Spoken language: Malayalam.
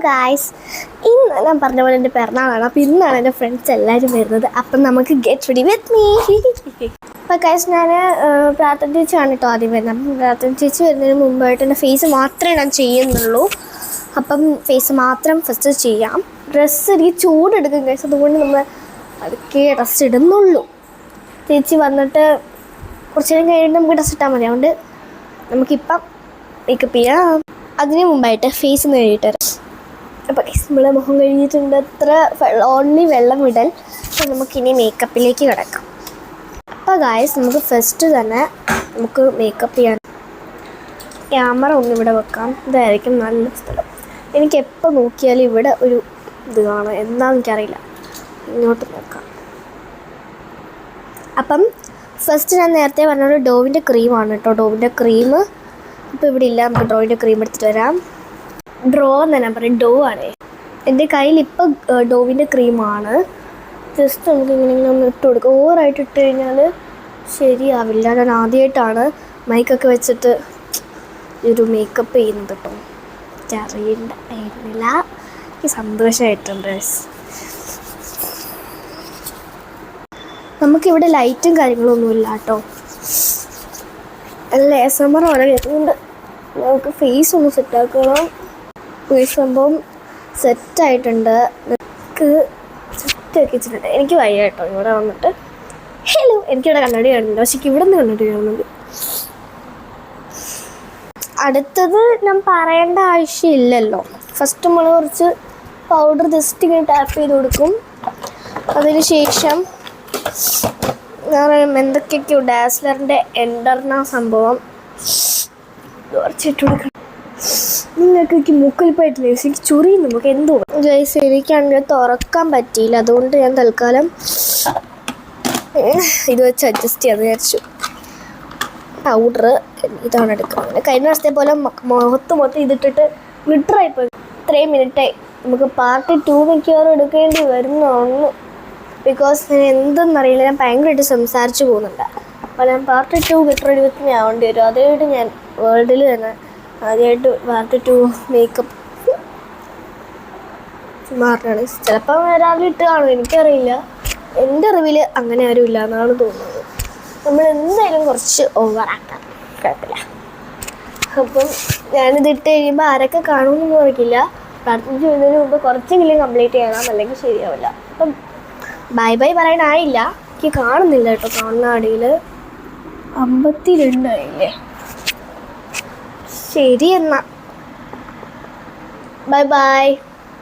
ഗായ്സ്, ഇന്ന് ഞാൻ പറഞ്ഞ പോലെ എൻ്റെ പിറന്നാളാണ്. അപ്പോൾ ഇന്നാണ് എൻ്റെ ഫ്രണ്ട്സ് എല്ലാവരും വരുന്നത്. അപ്പം നമുക്ക് ഗെറ്റ് റെഡി വിത്ത് മീ. അപ്പോൾ ഗായ്സ്, ഞാൻ പ്രാർത്ഥന ചേച്ചിയാണ് കേട്ടോ ആദ്യം വരുന്നത്. അപ്പം പ്രാർത്ഥന ചേച്ചി വരുന്നതിന് മുമ്പായിട്ട് എൻ്റെ ഫേസ് മാത്രമേ ഞാൻ ചെയ്യുന്നുള്ളൂ. അപ്പം ഫേസ് മാത്രം ഫസ്റ്റ് ചെയ്യാം. ഡ്രസ്സ് എനിക്ക് ചൂടെടുക്കും ഗായ്സ്, അതുകൊണ്ട് നമ്മൾ അതൊക്കെ ഡ്രസ്സ് ഇടുന്നുള്ളൂ. ചേച്ചി വന്നിട്ട് കുറച്ച് നേരം കഴിഞ്ഞിട്ട് നമുക്ക് ഡ്രസ്സ് ഇട്ടാൽ മതി. അതുകൊണ്ട് നമുക്കിപ്പം മേക്കപ്പ് ചെയ്യാം. അതിന് മുമ്പായിട്ട് ഫേസ് ഒന്ന് കഴുകിയിട്ട് വരാം. അപ്പോൾ നമ്മളെ മുഖം കഴുകിയിട്ടുണ്ട്. അത്ര ഓൺലി വെള്ളം വിടൽ. അപ്പോൾ നമുക്കിനി മേക്കപ്പിലേക്ക് കിടക്കാം. അപ്പോൾ ഗായ്സ്, നമുക്ക് ഫസ്റ്റ് തന്നെ നമുക്ക് മേക്കപ്പ് ചെയ്യാൻ ക്യാമറ ഒന്നിവിടെ വെക്കാം. ഇതായിരിക്കും നല്ല സ്ഥലം. എനിക്ക് എപ്പോൾ നോക്കിയാലും ഇവിടെ ഒരു ഇത് കാണാം, എന്താണെന്ന് എനിക്കറിയില്ല. ഇങ്ങോട്ട് നോക്കാം. അപ്പം ഫസ്റ്റ് ഞാൻ നേരത്തെ പറഞ്ഞ ഡോവിൻ്റെ ക്രീമാണ് കേട്ടോ. ഡോവിൻ്റെ ക്രീം ഇപ്പോൾ ഇവിടെ ഇല്ല. നമുക്ക് ഡോവിൻ്റെ ക്രീം എടുത്തിട്ട് വരാം. ഡ്രോ എന്ന് ഞാൻ പറയും, ഡോ ആണ് എൻ്റെ കയ്യിൽ. ഇപ്പോൾ ഡോവിൻ്റെ ക്രീമാണ്. ജസ്റ്റ് നമുക്ക് ഇങ്ങനെ ഒന്ന് ഇട്ട് കൊടുക്കുക. ഓവറായിട്ട് ഇട്ട് കഴിഞ്ഞാൽ ശരിയാവില്ല. ഞാൻ ആദ്യമായിട്ടാണ് മൈക്കൊക്കെ വെച്ചിട്ട് ഒരു മേക്കപ്പ് ചെയ്യുന്നത് കേട്ടോ. എനിക്കറിയില്ല, എനിക്ക് സന്തോഷമായിട്ടുണ്ട്. നമുക്കിവിടെ ലൈറ്റും കാര്യങ്ങളൊന്നുമില്ല കേട്ടോ. നല്ല ASMR ആണ് കേൾക്കുന്നുണ്ട്. നമുക്ക് ഫേസ് ഒന്ന് സെറ്റാക്കണം. ഫേസ് സംഭവം സെറ്റായിട്ടുണ്ട്. നമുക്ക് സെറ്റാക്കി വെച്ചിട്ടുണ്ട്. എനിക്ക് വയ്യ കേട്ടോ ഇവിടെ വന്നിട്ട്. ഹലോ, എനിക്കിവിടെ കണ്ണാടി കാണുന്നുണ്ട്, പക്ഷേ ഇവിടെ നിന്ന് കണ്ണാടി കാണുന്നുണ്ട്. അടുത്തത് ഞാൻ പറയേണ്ട ആവശ്യമില്ലല്ലോ. ഫസ്റ്റ് നമ്മൾ കുറച്ച് പൗഡർ ജസ്റ്റ് ഇങ്ങനെ ടാപ്പ് ചെയ്ത് കൊടുക്കും. അതിന് ശേഷം എന്തൊക്കെയൊക്കെയോ ഡാസ്ലറിൻ്റെ എൻ്റർന സംഭവം കുറച്ചിട്ട് കൊടുക്കണം. നിങ്ങൾക്ക് മൂക്കിൽ പോയിട്ടില്ല, എനിക്ക് ചൊറിയും. നമുക്ക് എന്തോ ഗൈസ്, എനിക്കാണെങ്കിൽ തുറക്കാൻ പറ്റിയില്ല. അതുകൊണ്ട് ഞാൻ തൽക്കാലം ഇത് വെച്ച് അഡ്ജസ്റ്റ് ചെയ്യാൻ വിചാരിച്ചു. പൗഡർ ഇതാണ് എടുക്കുന്നത്. കഴിഞ്ഞ ദിവസത്തെ പോലെ മുഖത്ത് മൊത്തം ഇതിട്ടിട്ട് ഗ്ലിറ്ററായിപ്പോയി. ഇത്രയും മിനിറ്റായി. നമുക്ക് പാർട്ട് 2 മിക്കവാറും എടുക്കേണ്ടി വരുന്നതാണ്. ബിക്കോസ് ഞാൻ എന്തെന്നറിയില്ല, ഞാൻ ഭയങ്കരമായിട്ട് സംസാരിച്ച് പോകുന്നുണ്ട്. അപ്പോൾ ഞാൻ part 2 get ready with me ആവേണ്ടി വരും. ആദ്യമായിട്ട് ഞാൻ വേൾഡിൽ തന്നെ ആദ്യമായിട്ട് പാർട്ട് 2 മേക്കപ്പ് മാറാണ്. ചിലപ്പോൾ രാവിലെ ഇട്ട് കാണും, എനിക്കറിയില്ല. എൻ്റെ അറിവിൽ അങ്ങനെ ആരും ഇല്ല എന്നാണ് തോന്നുന്നത്. നമ്മൾ എന്തായാലും കുറച്ച് ഓവറാക്കാം, കുഴപ്പമില്ല. അപ്പം ഞാനിത് ഇട്ട് കഴിയുമ്പോൾ ആരൊക്കെ കാണുമെന്നൊന്നും അറിയില്ല. പ്രാർത്ഥന ചെയ്യുന്നതിന് മുമ്പ് കുറച്ചെങ്കിലും കംപ്ലീറ്റ് ചെയ്യണം, അല്ലെങ്കിൽ ശരിയാവില്ല. അപ്പം ബൈ ബൈ പറയാനായില്ല. എനിക്ക് കാണുന്നില്ല കേട്ടോ. കാണുന്ന അടിയിൽ 52 ആയില്ലേ. ശരി എന്നാൽ ബൈ ബൈ.